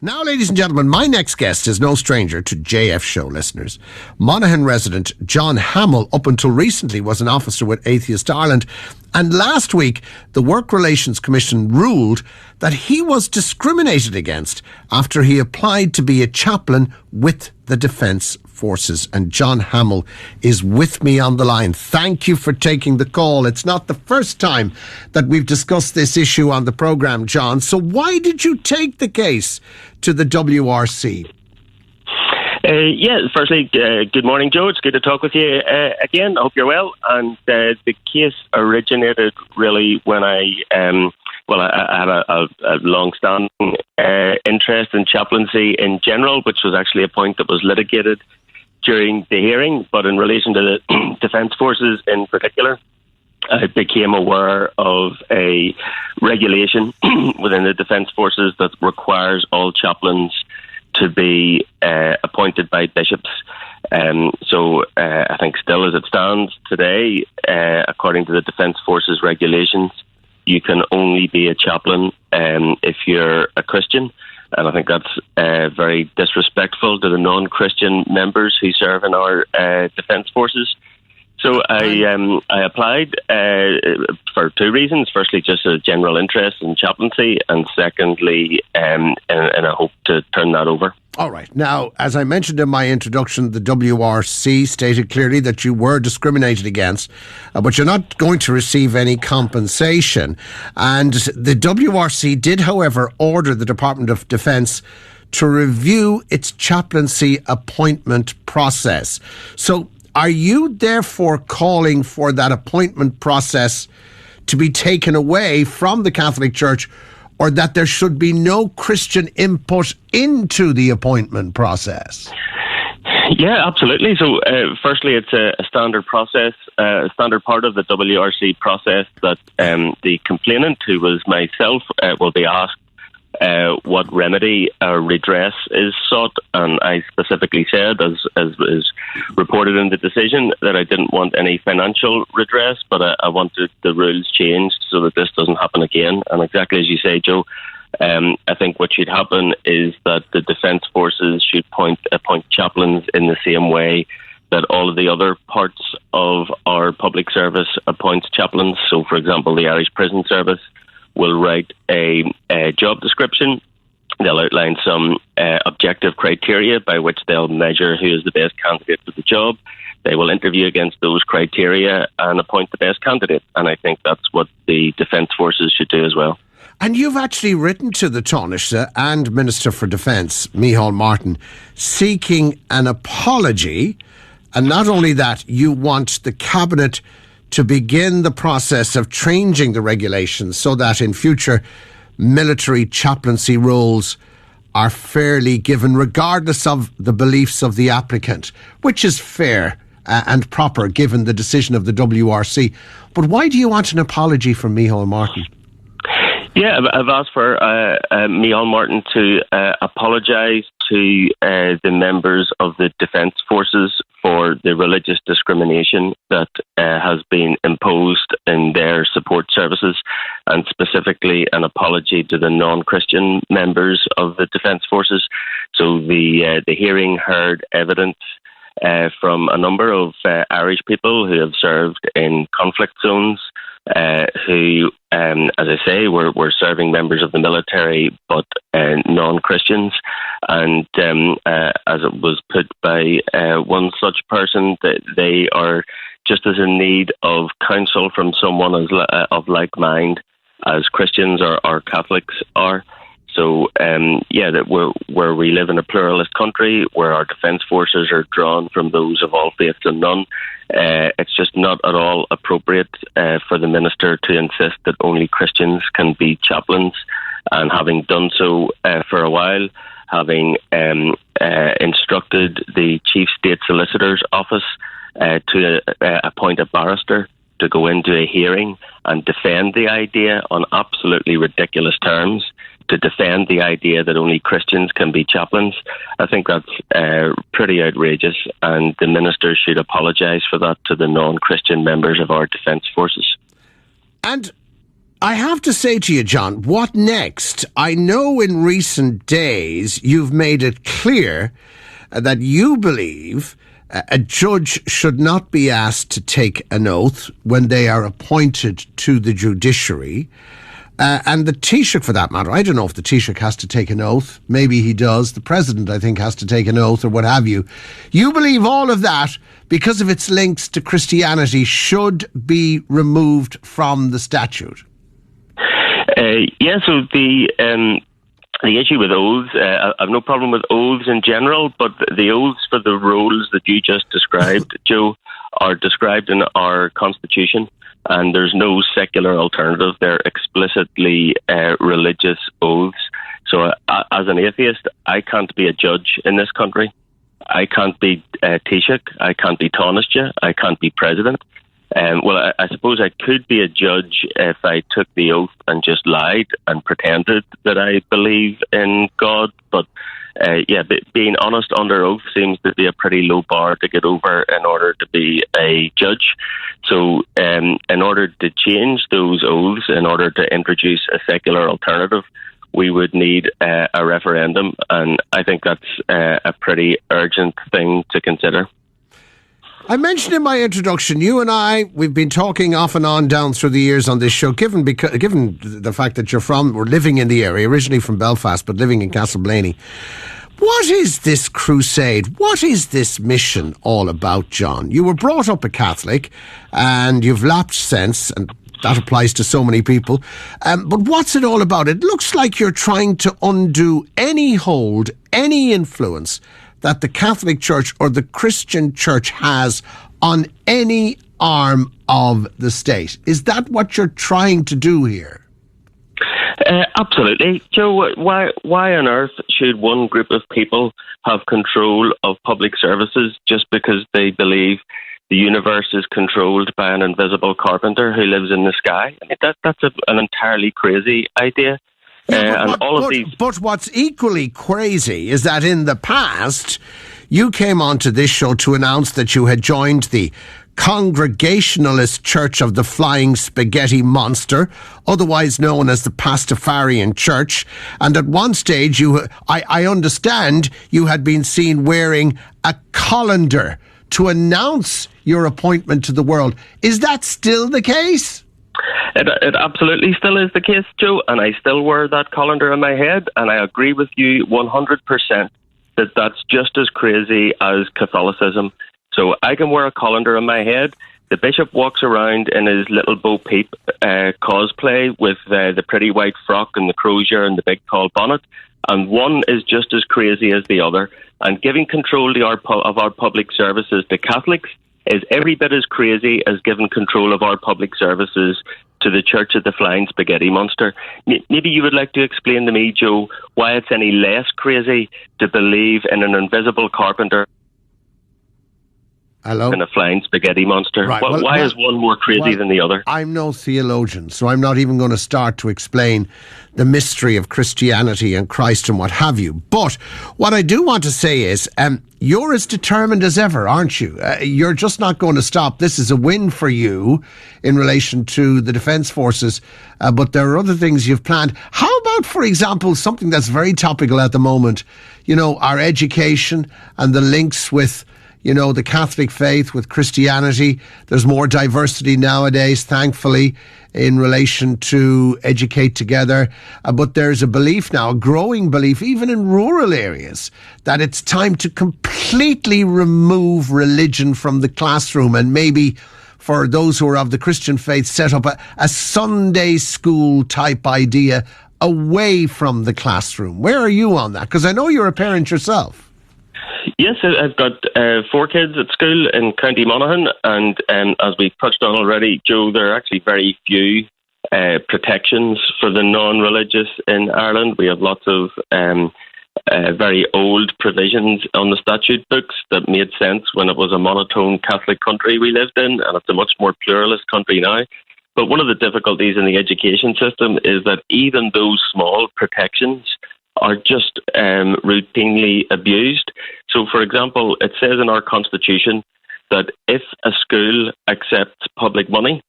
Now, ladies and gentlemen, my next guest is no stranger to JF Show listeners. Monaghan resident John Hamill, up until recently, was an officer with Atheist Ireland. And last week, the Work Relations Commission ruled that he was discriminated against after he applied to be a chaplain with the Defence Forces. And John Hamill is with me on the line. Thank you for taking the call. It's not the first time that we've discussed this issue on the programme, John. So why did you take the case to the WRC? Firstly, good morning, Joe. It's good to talk with you again. I hope you're well. And the case originated really when I had a long-standing interest in chaplaincy in general, which was actually a point that was litigated during the hearing. But in relation to the Defence Forces in particular, I became aware of a regulation within the Defence Forces that requires all chaplains to be appointed by bishops. So I think still as it stands today, according to the Defence Forces regulations, you can only be a chaplain if you're a Christian. And I think that's very disrespectful to the non-Christian members who serve in our Defence Forces. So I applied for two reasons. Firstly, just a general interest in chaplaincy, and secondly, in a hope to turn that over. All right. Now, as I mentioned in my introduction, the WRC stated clearly that you were discriminated against, but you're not going to receive any compensation. And the WRC did, however, order the Department of Defence to review its chaplaincy appointment process. So, are you therefore calling for that appointment process to be taken away from the Catholic Church, or that there should be no Christian input into the appointment process? Yeah, absolutely. So, firstly, it's a standard process, a standard part of the WRC process that the complainant, who was myself, will be asked what remedy or redress is sought. And I specifically said, as is reported in the decision, that I didn't want any financial redress, but I wanted the rules changed so that this doesn't happen again. And exactly as you say, Joe, I think what should happen is that the Defence Forces should appoint chaplains in the same way that all of the other parts of our public service appoints chaplains. So, for example, the Irish Prison Service will write a job description. They'll outline some objective criteria by which they'll measure who is the best candidate for the job. They will interview against those criteria and appoint the best candidate. And I think that's what the Defence Forces should do as well. And you've actually written to the Taoiseach and Minister for Defence, Micheál Martin, seeking an apology. And not only that, you want the Cabinet to begin the process of changing the regulations so that in future military chaplaincy roles are fairly given, regardless of the beliefs of the applicant, which is fair and proper given the decision of the WRC. But why do you want an apology from Micheál Martin? Yeah, I've asked for Micheál Martin to apologise to the members of the Defence Forces for the religious discrimination that has been imposed in their support services, and specifically an apology to the non-Christian members of the Defence Forces. So the hearing heard evidence from a number of Irish people who have served in conflict zones, who, as I say, were serving members of the military, but non-Christians. And as it was put by one such person, that they are just as in need of counsel from someone of like mind as Christians or Catholics are. So, that where we live in a pluralist country, where our defence forces are drawn from those of all faiths and none, it's just not at all appropriate for the minister to insist that only Christians can be chaplains. And having done so for a while, having instructed the Chief State Solicitor's Office to appoint a barrister to go into a hearing and defend the idea on absolutely ridiculous terms, to defend the idea that only Christians can be chaplains, I think that's pretty outrageous, and the minister should apologise for that to the non-Christian members of our defence forces. And I have to say to you, John, what next? I know in recent days you've made it clear that you believe a judge should not be asked to take an oath when they are appointed to the judiciary. And the Taoiseach, for that matter, I don't know if the Taoiseach has to take an oath. Maybe he does. The President, I think, has to take an oath or what have you. You believe all of that, because of its links to Christianity, should be removed from the statute? So the issue with oaths, I've no problem with oaths in general, but the oaths for the roles that you just described, Joe, are described in our Constitution. And there's no secular alternative. They're explicitly religious oaths. So as an atheist, I can't be a judge in this country. I can't be Taoiseach. I can't be Taoiseach. I can't be president. I suppose I could be a judge if I took the oath and just lied and pretended that I believe in God. But being honest under oath seems to be a pretty low bar to get over in order to be a judge. So in order to change those oaths, in order to introduce a secular alternative, we would need a referendum. And I think that's a pretty urgent thing to consider. I mentioned in my introduction, you and we've been talking off and on down through the years on this show, given the fact that we're living in the area, originally from Belfast, but living in Castleblaney. What is this crusade? What is this mission all about, John? You were brought up a Catholic and you've lapsed since, and that applies to so many people. But what's it all about? It looks like you're trying to undo any hold, any influence that the Catholic Church or the Christian Church has on any arm of the state. Is that what you're trying to do here? Absolutely. Joe, why on earth should one group of people have control of public services just because they believe the universe is controlled by an invisible carpenter who lives in the sky? I mean, that's an entirely crazy idea. But what's equally crazy is that in the past, you came onto this show to announce that you had joined the Congregationalist Church of the Flying Spaghetti Monster, otherwise known as the Pastafarian Church, and at one stage, I understand you had been seen wearing a colander to announce your appointment to the world. Is that still the case? It absolutely still is the case, Joe, and I still wear that colander on my head, and I agree with you 100% that that's just as crazy as Catholicism. So I can wear a colander on my head. The bishop walks around in his little Bo Peep cosplay with the pretty white frock and the crozier and the big tall bonnet, and one is just as crazy as the other. And giving control of our public services to Catholics is every bit as crazy as giving control of our public services to the Church of the Flying Spaghetti Monster. Maybe you would like to explain to me, Joe, why it's any less crazy to believe in an invisible carpenter than a flying spaghetti monster. Right. Why is one more crazy than the other? I'm no theologian, so I'm not even going to start to explain the mystery of Christianity and Christ and what have you. But what I do want to say is, you're as determined as ever, aren't you? You're just not going to stop. This is a win for you in relation to the Defence Forces, but there are other things you've planned. How about, for example, something that's very topical at the moment, our education and the links with the Catholic faith with Christianity. There's more diversity nowadays, thankfully, in relation to educate together. But there's a belief now, a growing belief, even in rural areas, that it's time to completely remove religion from the classroom and maybe, for those who are of the Christian faith, set up a Sunday school type idea away from the classroom. Where are you on that? Because I know you're a parent yourself. Yes, I've got 4 kids at school in County Monaghan, and as we've touched on already, Joe, there are actually very few protections for the non-religious in Ireland. We have lots of very old provisions on the statute books that made sense when it was a monotone Catholic country we lived in, and it's a much more pluralist country now. But one of the difficulties in the education system is that even those small protections are just routinely abused. So, for example, it says in our Constitution that if a school accepts public money,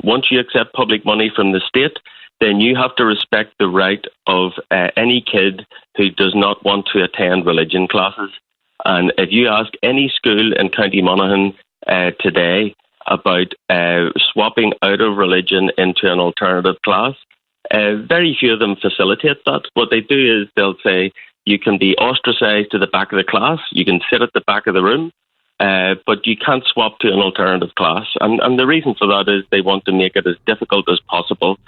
once you accept public money from the state, then you have to respect the right of any kid who does not want to attend religion classes. And if you ask any school in County Monaghan today about swapping out of religion into an alternative class, very few of them facilitate that. What they do is they'll say you can be ostracised to the back of the class, you can sit at the back of the room, but you can't swap to an alternative class. And the reason for that is they want to make it as difficult as possible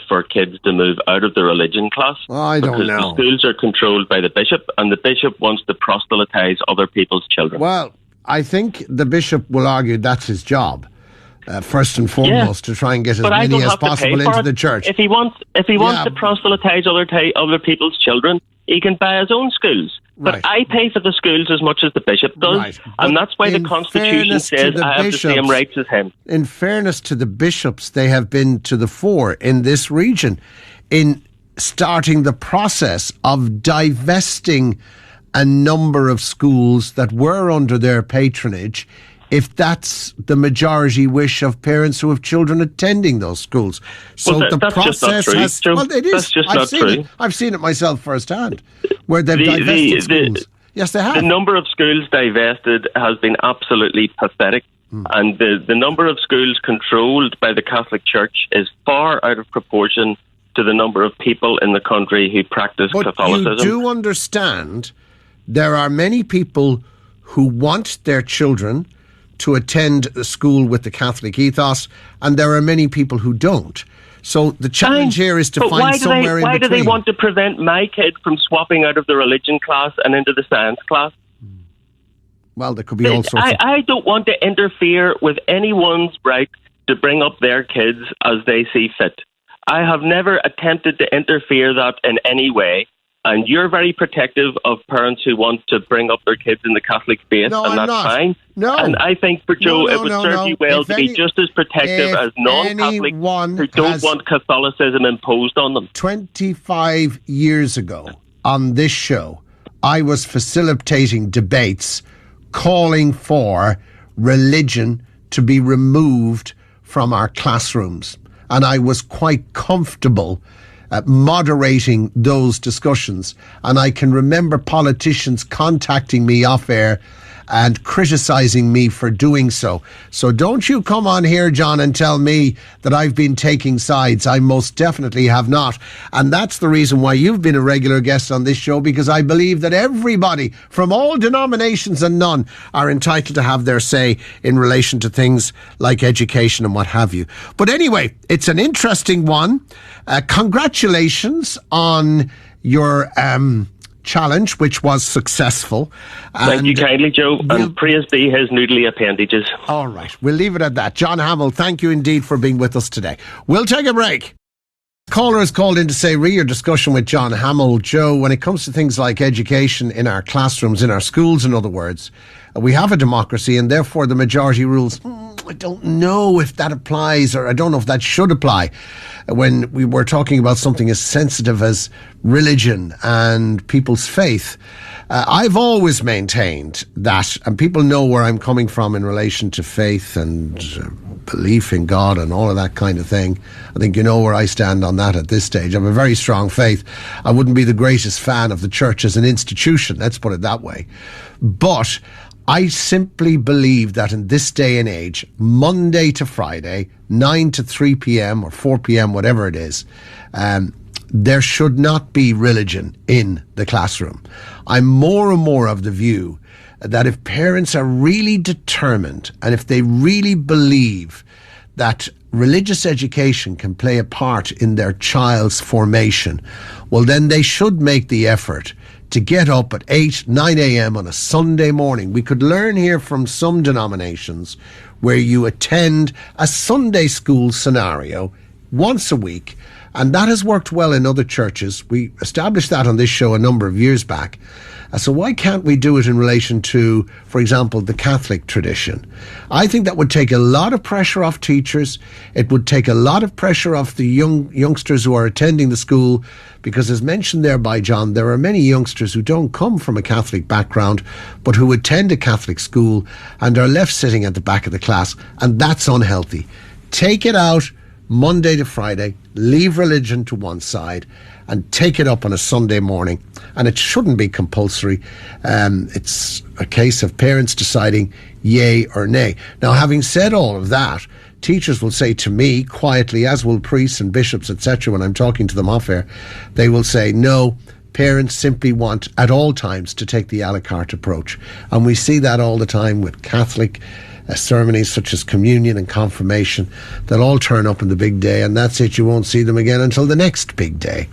for kids to move out of the religion class. Well, I don't know. Because the schools are controlled by the bishop, and the bishop wants to proselytise other people's children. Well, I think the bishop will argue that's his job. First and foremost, to try and get as many as possible into the church. If he wants to proselytise other people's children, he can buy his own schools. But Right. I pay for the schools as much as the bishop does, Right. and But that's why the in Constitution fairness to says the I have the same bishops- rights as him. In fairness to the bishops, they have been to the fore in this region in starting the process of divesting a number of schools that were under their patronage, if that's the majority wish of parents who have children attending those schools. So Well, the that's just not process true, has... Joe. Well, it is. That's just I've not seen true. it. I've seen it myself firsthand, where they've The- divested the- schools. Yes, they have. The number of schools divested has been absolutely pathetic. And the number of schools controlled by the Catholic Church is far out of proportion to the number of people in the country who practice But Catholicism. you do understand there are many people who want their children to attend a school with the Catholic ethos, and there are many people who don't. So the challenge here is to But find somewhere in why between. do they want to prevent my kid from swapping out of the religion class and into the science class? Well, there could be all sorts of... I don't want to interfere with anyone's right to bring up their kids as they see fit. I have never attempted to interfere that in any way. And you're very protective of parents who want to bring up their kids in the Catholic faith, No, and I'm that's not. fine. No. And I think for Joe, No, it would serve you well to be just as protective as non-Catholics who don't want Catholicism imposed on them. 25 years ago, on this show, I was facilitating debates calling for religion to be removed from our classrooms. And I was quite comfortable moderating those discussions. And I can remember politicians contacting me off air and criticising me for doing so. So don't you come on here, John, and tell me that I've been taking sides. I most definitely have not. And that's the reason why you've been a regular guest on this show, because I believe that everybody from all denominations and none are entitled to have their say in relation to things like education and what have you. But anyway, it's an interesting one. Congratulations on your challenge, which was successful. Thank you kindly, Joe, and praise be his noodly appendages. All right, we'll leave it at that. John Hamill, thank you indeed for being with us today. We'll take a break. Caller has called in to say, your discussion with John Hamill. Joe, when it comes to things like education in our classrooms, in our schools, in other words, we have a democracy and therefore the majority rules. I don't know if that applies, or I don't know if that should apply when we were talking about something as sensitive as religion and people's faith. I've always maintained that, and people know where I'm coming from in relation to faith and belief in God and all of that kind of thing. I think you know where I stand on that at this stage. I have a very strong faith. I wouldn't be the greatest fan of the church as an institution, let's put it that way. But I simply believe that in this day and age, Monday to Friday, 9 to 3 p.m. or 4 p.m., whatever it is, there should not be religion in the classroom. I'm more and more of the view that if parents are really determined and if they really believe that religious education can play a part in their child's formation, well, then they should make the effort to get up at 8, 9 a.m. on a Sunday morning. We could learn here from some denominations where you attend a Sunday school scenario once a week, and that has worked well in other churches. We established that on this show a number of years back. So why can't we do it in relation to, for example, the Catholic tradition? I think that would take a lot of pressure off teachers. It would take a lot of pressure off the youngsters who are attending the school, because as mentioned there by John, there are many youngsters who don't come from a Catholic background, but who attend a Catholic school and are left sitting at the back of the class, and that's unhealthy. Take it out, Monday to Friday, leave religion to one side and take it up on a Sunday morning. And it shouldn't be compulsory. It's a case of parents deciding yay or nay. Now, having said all of that, teachers will say to me quietly, as will priests and bishops, etc., when I'm talking to them off air, they will say, no, parents simply want at all times to take the a la carte approach. And we see that all the time with Catholic ceremonies such as communion and confirmation. They'll all turn up on the big day, and that's it. You won't see them again until the next big day.